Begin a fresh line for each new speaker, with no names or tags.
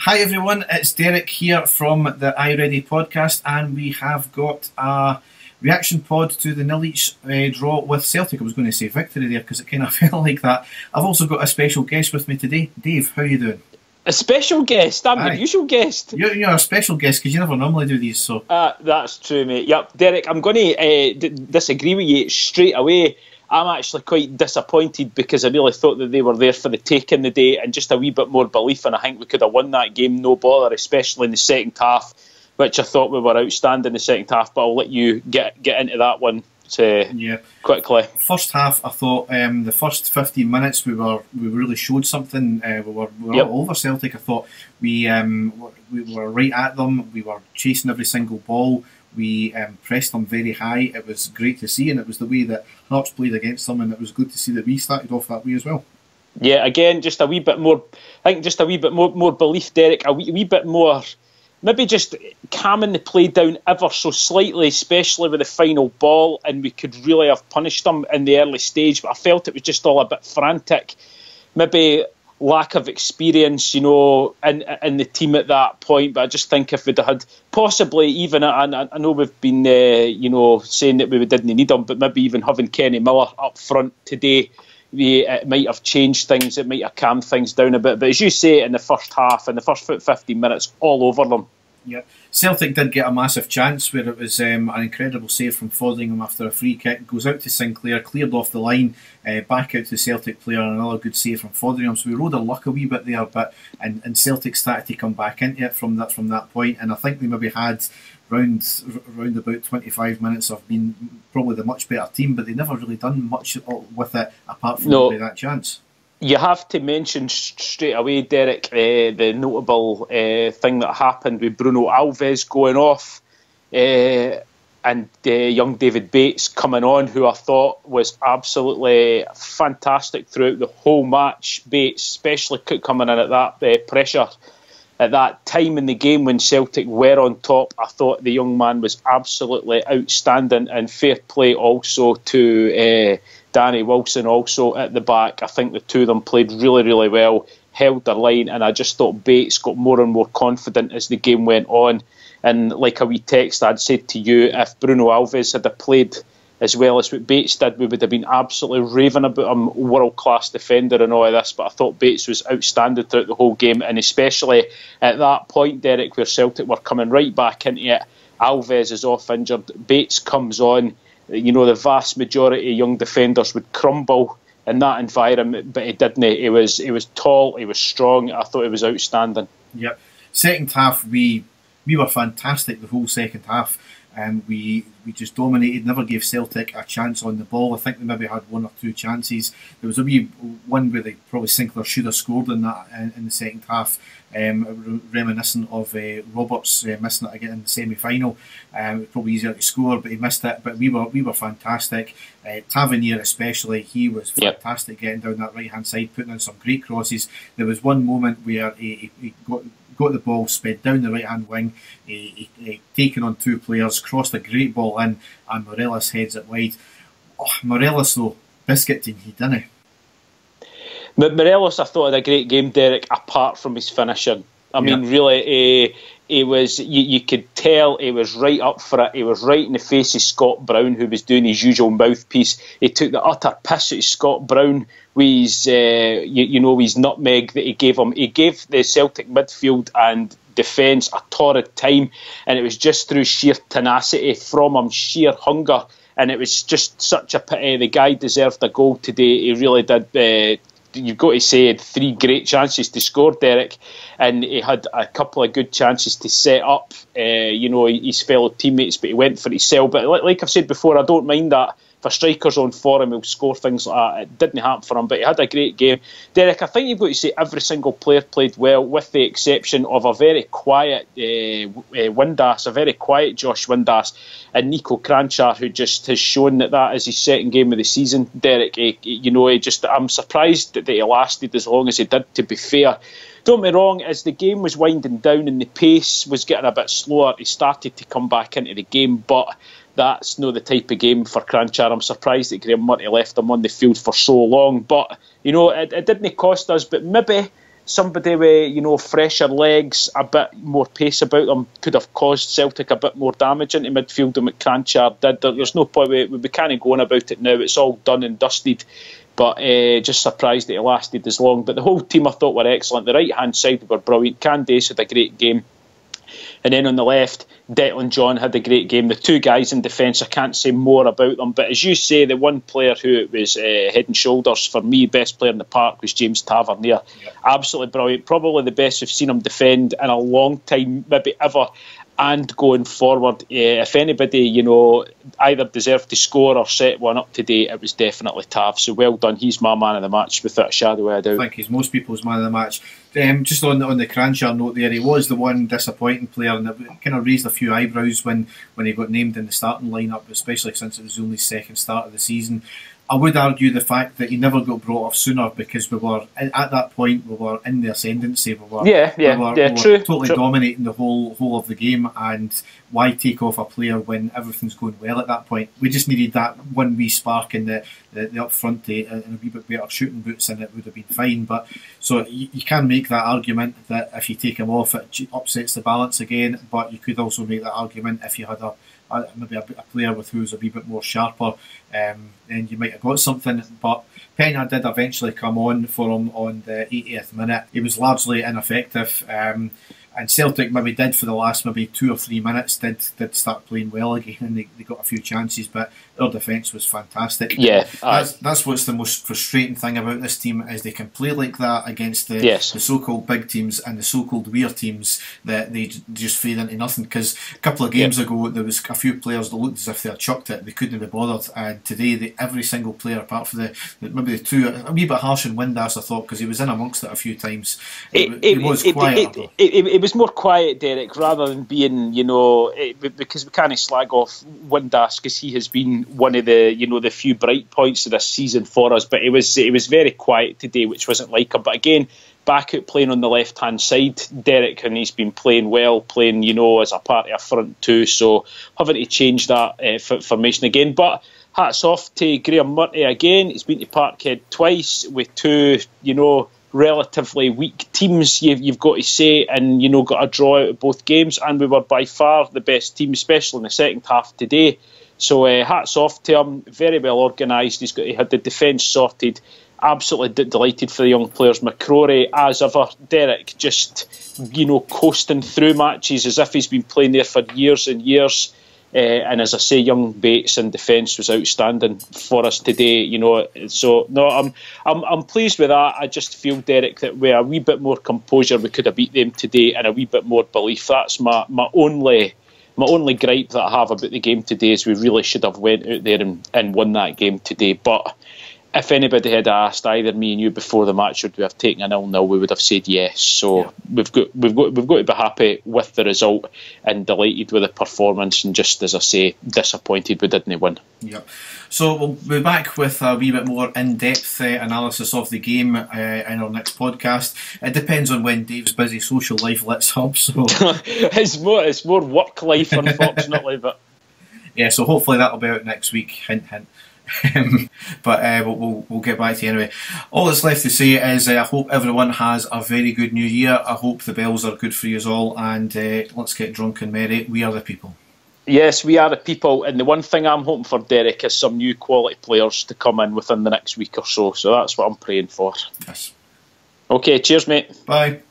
Hi everyone, it's Derek here from the iReady podcast, and we have got a reaction pod to the 0-each draw with Celtic. I was going to say victory there because it kind of felt like that. I've also got a special guest with me today. Dave, how are you doing?
A special guest? I'm your usual guest.
You're a special guest because you never normally do these. So
that's true, mate. Yep, Derek, I'm going to disagree with you straight away. I'm actually quite disappointed because I really thought that they were there for the taking the day and just a wee bit more belief, and I think we could have won that game no bother, especially in the second half, which I thought we were outstanding in the second half, but I'll let you get into that one quickly.
First half, I thought the first 15 minutes we really showed something. We were all over Celtic. I thought we were right at them. We were chasing every single ball. We pressed them very high. It was great to see, and it was the way that Hearts played against them, and it was good to see that we started off that way as well.
Yeah, again, just a wee bit more. I think just a wee bit more belief, Derek. A wee bit more. Maybe just calming the play down ever so slightly, especially with the final ball, and we could really have punished them in the early stage. But I felt it was just all a bit frantic. Maybe lack of experience, in the team at that point. But I just think if we'd had possibly even, and I know we've been, saying that we didn't need them, but maybe even having Kenny Miller up front today, it might have changed things. It might have calmed things down a bit. But as you say, in the first half, in the first 15 minutes, all over them.
Yeah, Celtic did get a massive chance where it was an incredible save from Foderingham after a free kick. Goes out to Sinclair, cleared off the line, back out to the Celtic player, and another good save from Foderingham. So we rode our luck a wee bit there, but and Celtic started to come back into it from that point. And I think they maybe had round about 25 minutes of being probably the much better team, but they never really done much with it apart from that chance.
You have to mention straight away, Derek, the notable thing that happened with Bruno Alves going off and young David Bates coming on, who I thought was absolutely fantastic throughout the whole match. Bates, especially coming in at that pressure at that time in the game when Celtic were on top. I thought the young man was absolutely outstanding, and fair play also to Danny Wilson also at the back. I think the two of them played really, really well, held their line, and I just thought Bates got more and more confident as the game went on. And like a wee text I'd said to you, if Bruno Alves had played as well as what Bates did, we would have been absolutely raving about him, world-class defender and all of this. But I thought Bates was outstanding throughout the whole game, and especially at that point, Derek, where Celtic were coming right back into it. Alves is off injured, Bates comes on. The vast majority of young defenders would crumble in that environment, but he didn't. He was tall, he was strong. I thought he was outstanding.
Yep. Second half, we were fantastic the whole second half. We just dominated, never gave Celtic a chance on the ball. I think they maybe had one or two chances. There was a wee one where probably Sinclair should have scored in the second half, reminiscent of Roberts missing it again in the semi-final. It was probably easier to score, but he missed it. But we were fantastic. Tavernier especially, he was fantastic getting down that right-hand side, putting in some great crosses. There was one moment where he got the ball, sped down the right-hand wing, he taken on two players, crossed a great ball in, and Morelos heads it wide. Oh, Morelos though, biscuit team, he didn't.
Morelos, I thought, had a great game, Derek, apart from his finishing. I mean, really, he was. You could tell he was right up for it. He was right in the face of Scott Brown, who was doing his usual mouthpiece. He took the utter piss out of Scott Brown with his, his nutmeg that he gave him. He gave the Celtic midfield and defence a torrid time, and it was just through sheer tenacity from him, sheer hunger, and it was just such a pity. The guy deserved a goal today. He really did. You've got to say he had three great chances to score, Derek, and he had a couple of good chances to set up his fellow teammates, but he went for himself. But like I've said before, I don't mind that. If a striker's on form, he'll score things like that. It didn't happen for him, but he had a great game. Derek, I think you've got to say every single player played well, with the exception of a very quiet Windass, a very quiet Josh Windass, and Nico Kranjčar, who just has shown that is his second game of the season. Derek, I'm surprised that he lasted as long as he did, to be fair. Don't get me wrong, as the game was winding down and the pace was getting a bit slower, he started to come back into the game, but that's not the type of game for Kranjčar. I'm surprised that Graham Murray left him on the field for so long, but it didn't cost us. But maybe somebody with, fresher legs, a bit more pace about them, could have caused Celtic a bit more damage into midfield than McCranchard did. There's no point, we can't go on about it now, it's all done and dusted. But just surprised that it lasted as long. But the whole team I thought were excellent. The right-hand side were brilliant. Candace had a great game. And then on the left, Declan John had a great game. The two guys in defence, I can't say more about them. But as you say, the one player who was head and shoulders, for me, best player in the park was James Tavernier. Yep. Absolutely brilliant. Probably the best we've seen him defend in a long time, maybe ever. And going forward, if anybody, either deserved to score or set one up today, it was definitely Tav. So well done. He's my man of the match without a shadow of a doubt.
I think he's most people's man of the match. Just on the Cranchard note there, he was the one disappointing player, and it kind of raised a few eyebrows when he got named in the starting lineup, especially since it was only second start of the season. I would argue the fact that he never got brought off sooner, because we were at that point, we were in the ascendancy. We were totally dominating the whole of the game, and why take off a player when everything's going well at that point? We just needed that one wee spark in the up front and a wee bit better shooting boots, and it would have been fine. But so you can make that argument that if you take him off, it upsets the balance again. But you could also make that argument if you had maybe a player with who's a wee bit more sharper, and you might have got something. But Pena did eventually come on for him on the 80th minute. He was largely ineffective, and Celtic maybe did for the last maybe 2 or 3 minutes did start playing well again, and they got a few chances, but their defence was fantastic.
Yeah,
that's what's the most frustrating thing about this team, is they can play like that against the so-called big teams and the so-called weird teams, that they just fade into nothing. Because a couple of games ago there was a few players that looked as if they had chucked it, they couldn't be bothered, and today every single player apart from maybe the two, a wee bit harsh on Windass I thought, because he was in amongst it a few times. It was quieter.
It was more quiet, Derek, rather than being, because we can't slag off Windass because he has been one of the, the few bright points of this season for us. But it was very quiet today, which wasn't like him. But again, back out playing on the left hand side, Derek, and he's been playing well, playing, as a part of a front two. So having to change that formation again. But hats off to Graham Murty again. He's been to Parkhead twice with two, relatively weak teams, you've got to say, and got a draw out of both games, and we were by far the best team, especially in the second half today. So hats off to him. Very well organised. He had the defence sorted. Absolutely delighted for the young players. McCrory, as ever. Derek just coasting through matches as if he's been playing there for years and years. And as I say, young Bates in defence was outstanding for us today. So no, I'm pleased with that. I just feel, Derek, that with a wee bit more composure, we could have beat them today, and a wee bit more belief. That's my only gripe that I have about the game today, is we really should have went out there and won that game today. But if anybody had asked either me and you before the match would we have taken a 0-0, we would have said yes. So we've got to be happy with the result and delighted with the performance, and just as I say, disappointed we didn't win. Yep.
So we'll be back with a wee bit more in-depth analysis of the game in our next podcast. It depends on when Dave's busy social life lets up. So
it's more work life, unfortunately. But
yeah, so hopefully that'll be out next week. Hint, hint. But we'll get back to you anyway. All that's left to say is I hope everyone has a very good new year. I hope the bells are good for you all, and let's get drunk and merry. We are the people.
Yes, we are the people, and the one thing I'm hoping for, Derek, is some new quality players to come in within the next week or so. So that's what I'm praying for.
Yes.
Okay, cheers, mate.
Bye.